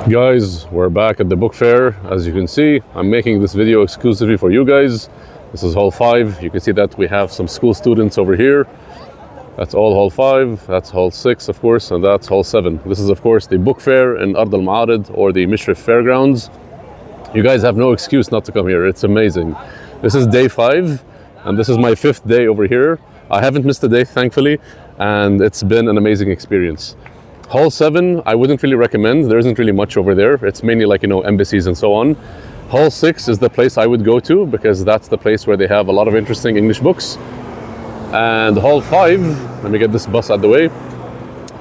Guys, we're back at the book fair. As you can see, I'm making this video exclusively for you guys. This is hall 5. You can see that we have some school students over here. That's all hall 5. That's hall 6, of course, and that's hall 7. This is, of course, the book fair in Ard al-Ma'arid, or the Mishrif Fairgrounds. You guys have no excuse not to come here. It's amazing. This is day 5, and this is my 5th day over here. I haven't missed a day, thankfully, and it's been an amazing experience. Hall 7, I wouldn't really recommend. There isn't really much over there. It's mainly like, embassies and so on. Hall 6 is the place I would go to because that's the place where they have a lot of interesting English books. And Hall 5, let me get this bus out of the way.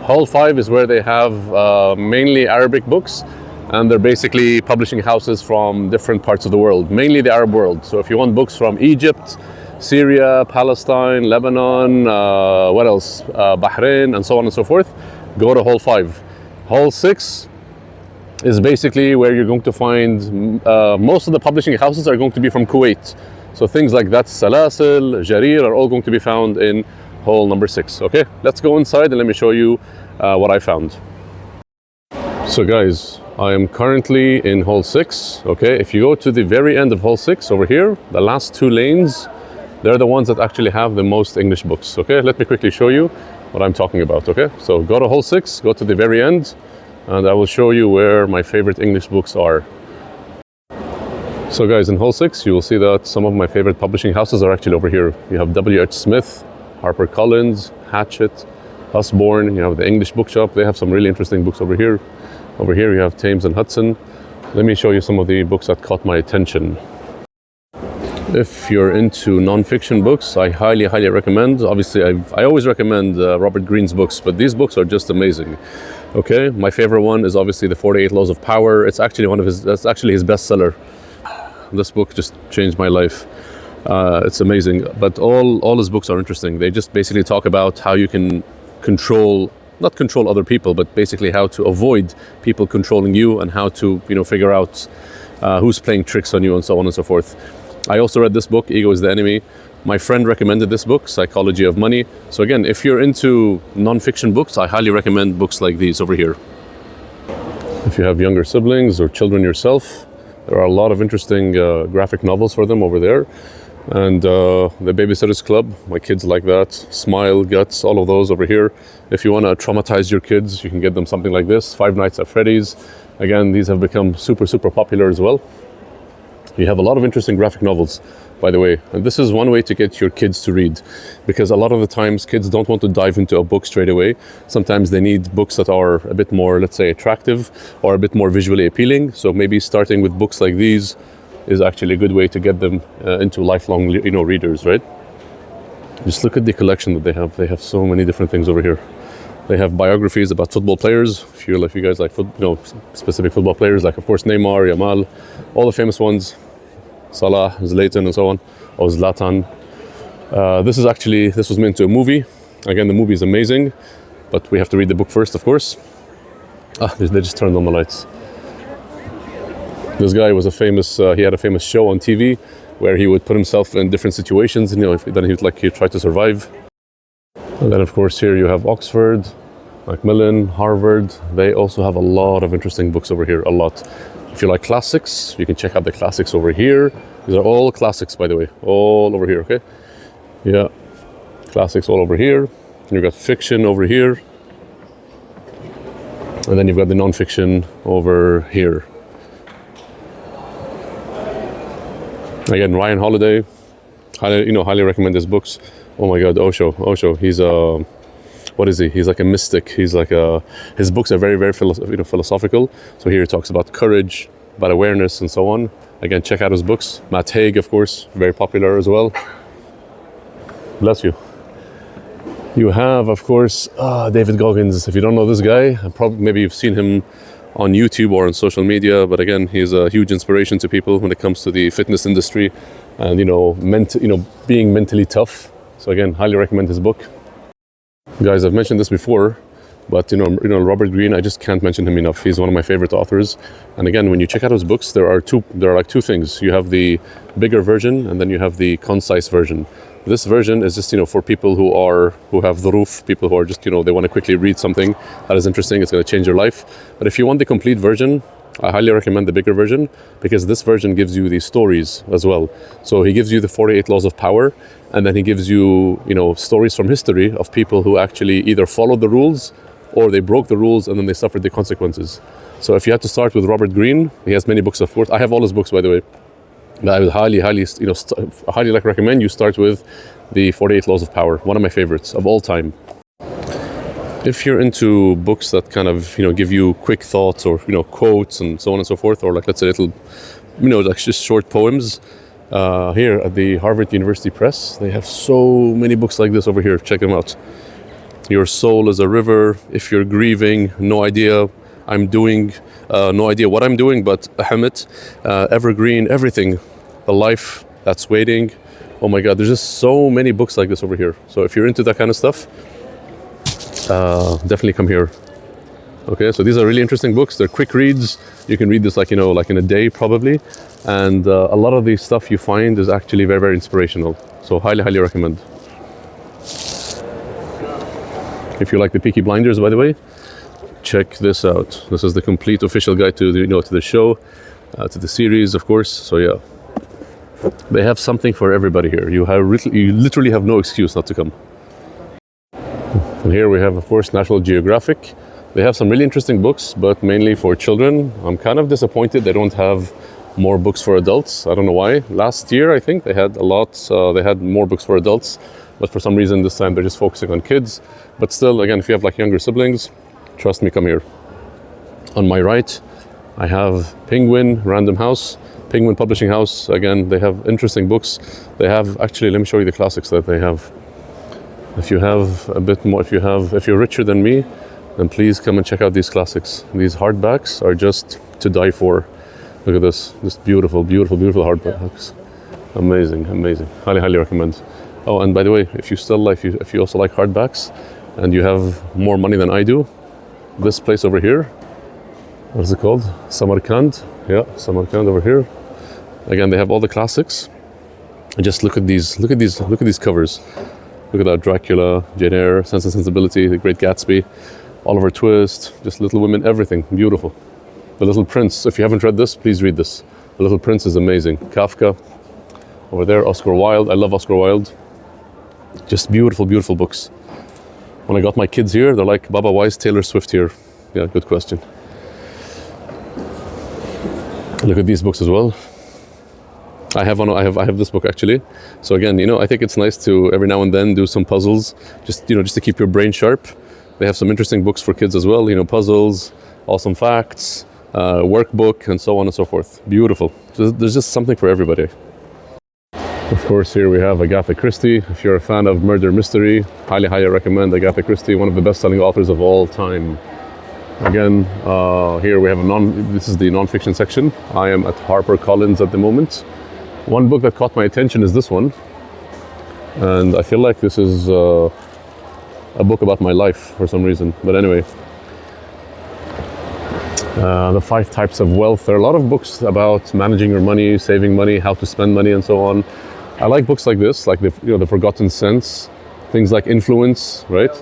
Hall 5 is where they have mainly Arabic books, and they're basically publishing houses from different parts of the world, mainly the Arab world. So if you want books from Egypt, Syria, Palestine, Lebanon, what else? Bahrain, and so on and so forth, go to Hall 5. Hall 6 is basically where you're going to find most of the publishing houses are going to be from Kuwait. So things like that, Salasil, Jarir, are all going to be found in hall number 6. Okay, let's go inside and let me show you what I found. So guys, I am currently in hall 6. Okay, if you go to the very end of hall 6 over here, the last 2 lanes, they're the ones that actually have the most English books. Okay, let me quickly show you what I'm talking about. Okay, so go to hall 6, go to the very end, and I will show you where my favorite English books are. So guys, in hall 6 you will see that some of my favorite publishing houses are actually over here. You have W.H. Smith, HarperCollins, Hachette, Usborne. You have the English Bookshop. They have some really interesting books over here. Over here you have Thames and Hudson. Let me show you some of the books that caught my attention. If you're into non-fiction books, I highly recommend. Obviously, I always recommend Robert Greene's books, but these books are just amazing. Okay, my favorite one is obviously The 48 Laws of Power. It's actually that's actually his bestseller. This book just changed my life. It's amazing, but all his books are interesting. They just basically talk about how you can not control other people, but basically how to avoid people controlling you and how to, figure out who's playing tricks on you and so on and so forth. I also read this book, Ego is the Enemy. My friend recommended this book, Psychology of Money. So again, if you're into non-fiction books, I highly recommend books like these over here. If you have younger siblings or children yourself, there are a lot of interesting graphic novels for them over there. And the Babysitter's Club, my kids like that. Smile, Guts, all of those over here. If you want to traumatize your kids, you can get them something like this, Five Nights at Freddy's. Again, these have become super popular as well. You have a lot of interesting graphic novels, by the way, and this is one way to get your kids to read, because a lot of the times kids don't want to dive into a book straight away. Sometimes they need books that are a bit more, let's say, attractive or a bit more visually appealing. So maybe starting with books like these is actually a good way to get them into lifelong, readers, right? Just look at the collection that they have. They have so many different things over here. They have biographies about football players. If you guys like specific football players, like of course Neymar, Yamal, all the famous ones, Salah, Zlatan, and so on, or Zlatan. This was made into a movie. Again, the movie is amazing, but we have to read the book first, of course. They just turned on the lights. This guy was he had a famous show on TV where he would put himself in different situations, and then he'd try to survive. And then of course here you have Oxford, Macmillan, Harvard. They also have a lot of interesting books over here, a lot. If you like classics, you can check out the classics over here. These are all classics, by the way, all over here, okay? Yeah, classics all over here. You've got fiction over here. And then you've got the non-fiction over here. Again, Ryan Holiday, highly recommend his books. Oh my God, Osho. He's what is he? He's like a mystic. He's like his books are very philosophical. So here he talks about courage, about awareness, and so on. Again, check out his books. Matt Haig, of course, very popular as well. Bless you. You have, of course, David Goggins. If you don't know this guy, maybe you've seen him on YouTube or on social media, but again, he's a huge inspiration to people when it comes to the fitness industry and being mentally tough. So again, highly recommend his book. Guys, I've mentioned this before, but Robert Greene, I just can't mention him enough. He's one of my favorite authors. And again, when you check out his books, there are like two things. You have the bigger version, and then you have the concise version. This version is just, for people who have the roof, people who are just, they want to quickly read something that is interesting. It's going to change your life. But if you want the complete version, I highly recommend the bigger version, because this version gives you these stories as well. So he gives you the 48 laws of power, and then he gives you, stories from history of people who actually either followed the rules or they broke the rules and then they suffered the consequences. So if you had to start with Robert Greene, he has many books, of course. I have all his books, by the way. I would highly recommend you start with the 48 Laws of Power, one of my favorites of all time. If you're into books that kind of, give you quick thoughts or, quotes and so on and so forth, or like, let's say little, like just short poems, here at the Harvard University Press, they have so many books like this over here. Check them out. Your soul is a river. If you're grieving, no idea no idea what I'm doing, but Hamid, evergreen, everything. The life that's waiting. Oh my God, there's just so many books like this over here. So if you're into that kind of stuff, definitely come here. Okay, so these are really interesting books. They're quick reads. You can read this like in a day probably. And a lot of the stuff you find is actually very, very inspirational. So highly recommend. If you like the Peaky Blinders, by the way, check this out. This is the complete official guide to the show, to the series, of course. So yeah, they have something for everybody here. You literally have no excuse not to come. And here we have, of course, National Geographic. They have some really interesting books, but mainly for children. I'm kind of disappointed they don't have more books for adults. I don't know why. Last year, I think they had they had more books for adults, but for some reason this time they're just focusing on kids. But still, again, if you have like younger siblings, trust me, come here. On my right, I have Penguin Random House, Penguin Publishing House. Again, they have interesting books. They have, actually, let me show you the classics that they have. If you have a bit more, if you're richer than me, then please come and check out these classics. These hardbacks are just to die for. Look at this, just beautiful, beautiful, beautiful hardbacks. Amazing, amazing. Highly recommend. Oh, and by the way, if you also like hardbacks and you have more money than I do, this place over here, what is it called? Samarkand. Yeah, Samarkand over here. Again, they have all the classics. And just look at these covers. Look at that: Dracula, Jane Eyre, Sense and Sensibility, The Great Gatsby, Oliver Twist, just Little Women, everything beautiful. The Little Prince. If you haven't read this, please read this. The Little Prince is amazing. Kafka. Over there, Oscar Wilde. I love Oscar Wilde. Just beautiful, beautiful books. When I got my kids here, they're like, Baba, why is Taylor Swift here? Yeah, good question. Look at these books as well. I have this book actually. So again, I think it's nice to every now and then do some puzzles, just to keep your brain sharp. They have some interesting books for kids as well. Puzzles, awesome facts, workbook, and so on and so forth. Beautiful. There's just something for everybody. Of course, here we have Agatha Christie. If you're a fan of murder mystery, highly recommend Agatha Christie, one of the best-selling authors of all time. Again, here we have this is the non-fiction section. I am at HarperCollins at the moment. One book that caught my attention is this one. And I feel like this is a book about my life for some reason. But anyway, The 5 Types of Wealth. There are a lot of books about managing your money, saving money, how to spend money, and so on. I like books like this, like the Forgotten Sense, things like Influence, right?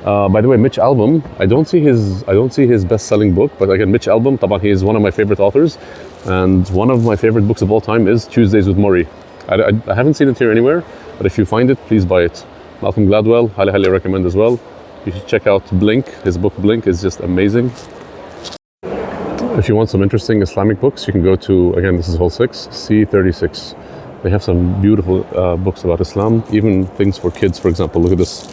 By the way, Mitch Albom, I don't see his best-selling book, but again, Mitch Albom, طبعا, he is one of my favorite authors, and one of my favorite books of all time is Tuesdays with Morrie. I haven't seen it here anywhere, but if you find it, please buy it. Malcolm Gladwell, highly recommend as well. You should check out Blink. His book Blink is just amazing. If you want some interesting Islamic books, you can go to, again, this is hall 6, C36. They have some beautiful books about Islam, even things for kids, for example. Look at this.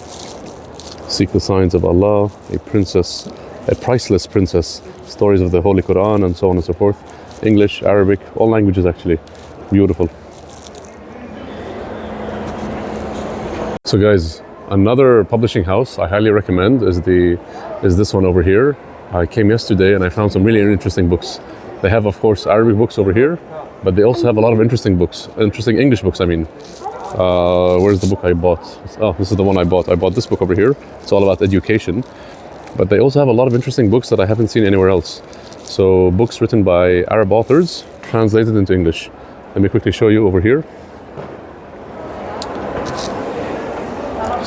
Seek the Signs of Allah, a Priceless Princess, Stories of the Holy Quran, and so on and so forth. English, Arabic, all languages actually. Beautiful. So guys, another publishing house I highly recommend is this one over here. I came yesterday and I found some really interesting books. They have, of course, Arabic books over here, but they also have a lot of interesting books, interesting English books, I mean. Where's the book I bought? Oh, this is the one I bought. I bought this book over here. It's all about education. But they also have a lot of interesting books that I haven't seen anywhere else. So books written by Arab authors, translated into English. Let me quickly show you over here.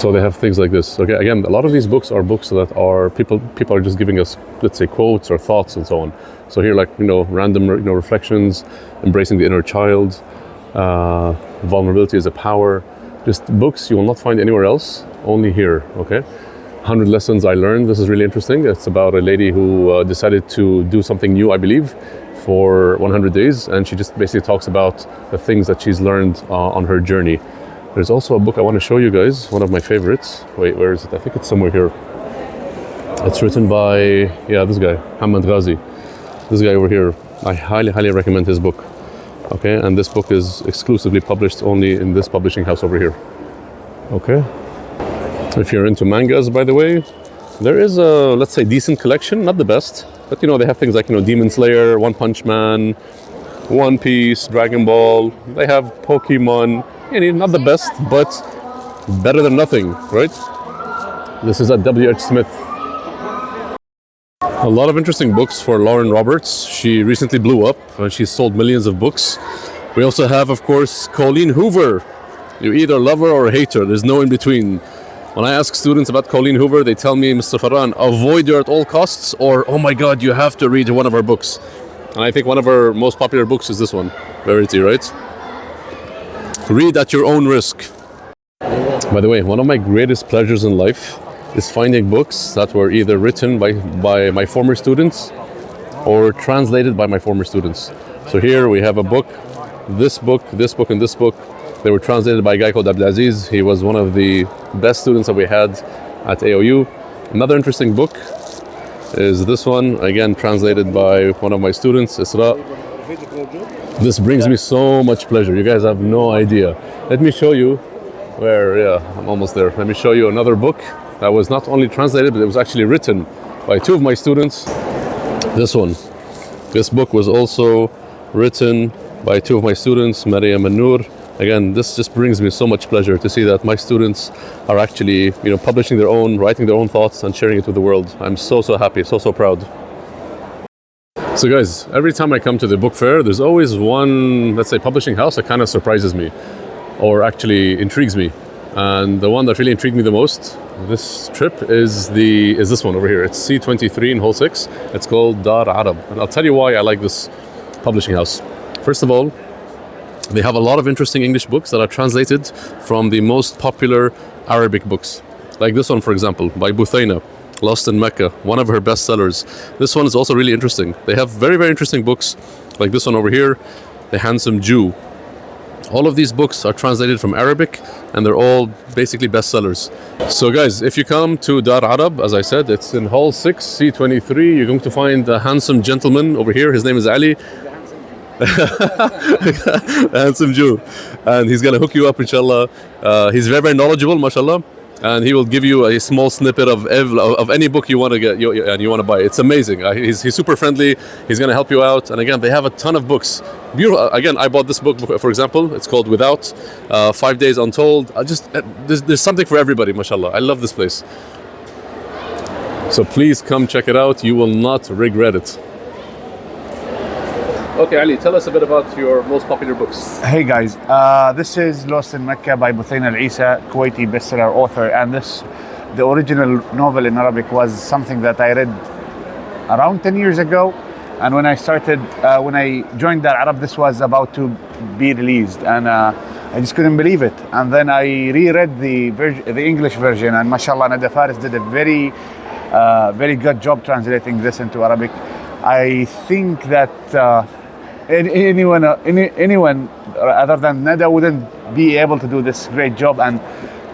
So they have things like this. Okay, again, a lot of these books are books that are people are just giving us, let's say, quotes or thoughts and so on. So here, like, random, reflections, embracing the inner child, vulnerability is a power. Just books you will not find anywhere else, only here. Okay, 100 lessons I learned. This is really interesting. It's about a lady who decided to do something new, I believe, for 100 days, and she just basically talks about the things that she's learned on her journey. There's also a book I want to show you guys, one of my favorites. Wait, where is it? I think it's somewhere here. It's written by, this guy, Hamad Ghazi. This guy over here. I highly, highly recommend his book. Okay, and this book is exclusively published only in this publishing house over here. Okay. If you're into mangas, by the way, there is a, let's say, decent collection, not the best, but they have things like, Demon Slayer, One Punch Man, One Piece, Dragon Ball. They have Pokemon. Not the best, but better than nothing, right? This is at W.H. Smith. A lot of interesting books for Lauren Roberts. She recently blew up and she's sold millions of books. We also have, of course, Colleen Hoover. You either love her or hate her. There's no in between. When I ask students about Colleen Hoover, they tell me, Mr. Farhan, avoid her at all costs, or, oh my God, you have to read one of her books. And I think one of her most popular books is this one, Verity, right? Read at your own risk. By the way, one of my greatest pleasures in life is finding books that were either written by my former students or translated by my former students. So here we have a book, this book, this book, and this book. They were translated by a guy called Abdelaziz. He was one of the best students that we had at AOU. Another interesting book is this one, again translated by one of my students, Isra. This brings me so much pleasure. You guys have no idea. Let me show you I'm almost there. Let me show you another book that was not only translated, but it was actually written by two of my students. This one. This book was also written by two of my students, Maryam and Noor. Again, this just brings me so much pleasure to see that my students are actually, publishing their own, writing their own thoughts and sharing it with the world. I'm so happy, so proud. So guys, every time I come to the book fair, there's always one, let's say, publishing house that kind of surprises me or actually intrigues me. And the one that really intrigued me the most this trip is this one over here. It's C23 in Hall 6. It's called Dar Arab. And I'll tell you why I like this publishing house. First of all, they have a lot of interesting English books that are translated from the most popular Arabic books. Like this one, for example, by Buthayna, Lost in Mecca, one of her bestsellers. This one is also really interesting. They have very, very interesting books, like this one over here, The Handsome Jew. All of these books are translated from Arabic, and they're all basically bestsellers. So guys, if you come to Dar Arab, as I said, it's in Hall 6, C23. You're going to find a handsome gentleman over here. His name is Ali. The handsome Jew. And he's going to hook you up, inshallah. He's very, very knowledgeable, mashallah. And he will give you a small snippet of any book you want to get and you want to buy. It's amazing. He's super friendly. He's going to help you out. And again, they have a ton of books. Beautiful. Again, I bought this book, for example. It's called Without, 5 Days Untold. There's something for everybody, mashallah. I love this place. So please come check it out. You will not regret it. Okay, Ali, tell us a bit about your most popular books. Hey guys, this is Lost in Mecca by Buthayna Al-Isa, Kuwaiti bestseller author, and the original novel in Arabic was something that I read around 10 years ago, and when I joined Dar Arab, this was about to be released, and I just couldn't believe it. And then I reread the English version, and mashallah, Nada Faris did a very good job translating this into Arabic. I think that anyone other than Nada wouldn't be able to do this great job, and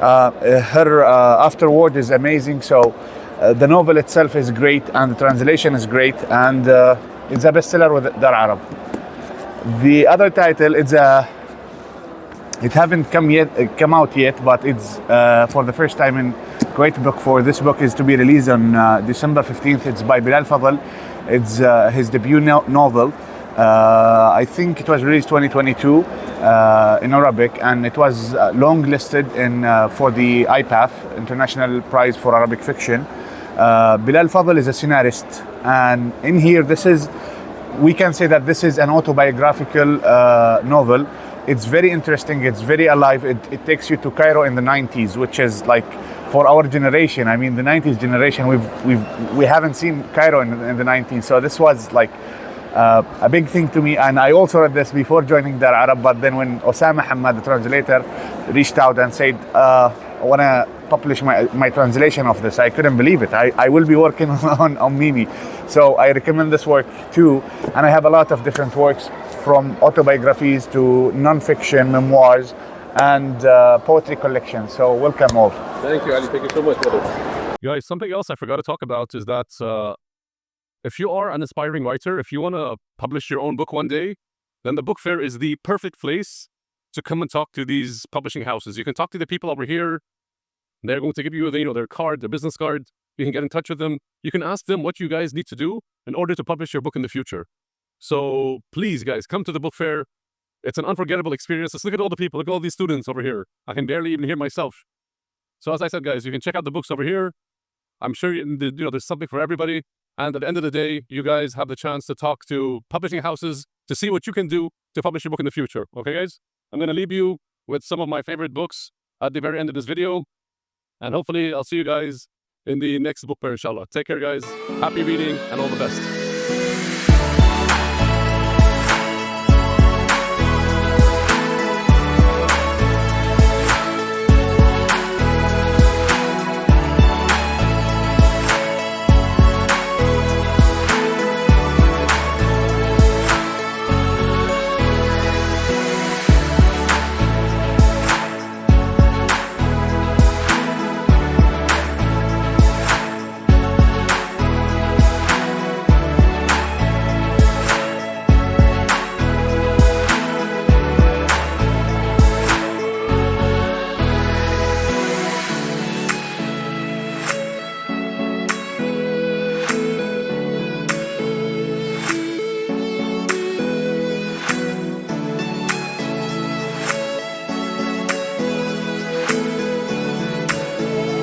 her afterword is amazing. So the novel itself is great, and the translation is great, and it's a bestseller with Dar Arab. The other title, it haven't come out yet, but it's for the first time in Kuwait book fair. This book is to be released on December 15th. It's by Bilal Fadl. It's his debut novel. I think it was released 2022 in Arabic, and it was long listed for the IPAF, International Prize for Arabic Fiction. Bilal Fadl is a scenarist, and in here we can say that this is an autobiographical novel It's very interesting. It's very alive. It takes you to Cairo in the 90s, which is like for our generation. I mean, the 90s generation, we haven't seen Cairo in the 90s. So this was like a big thing to me. And I also read this before joining Dar Arab. But then when Osama Hamad, the translator, reached out and said, I want to publish my translation of this, I couldn't believe it. I will be working on Mimi. So I recommend this work too. And I have a lot of different works, from autobiographies to non-fiction, memoirs, and poetry collections. So welcome all. Thank you, Ali. Thank you so much, brother. Guys, something else I forgot to talk about is that if you are an aspiring writer, if you want to publish your own book one day, then the book fair is the perfect place to come and talk to these publishing houses. You can talk to the people over here. They're going to give you their card, their business card. You can get in touch with them. You can ask them what you guys need to do in order to publish your book in the future. So please, guys, come to the book fair. It's an unforgettable experience. Let's look at all the people. Look at all these students over here. I can barely even hear myself. So as I said, guys, you can check out the books over here. I'm sure there's something for everybody. And at the end of the day, you guys have the chance to talk to publishing houses to see what you can do to publish your book in the future. Okay, guys? I'm going to leave you with some of my favorite books at the very end of this video. And hopefully I'll see you guys in the next book fair, inshallah. Take care, guys. Happy reading and all the best.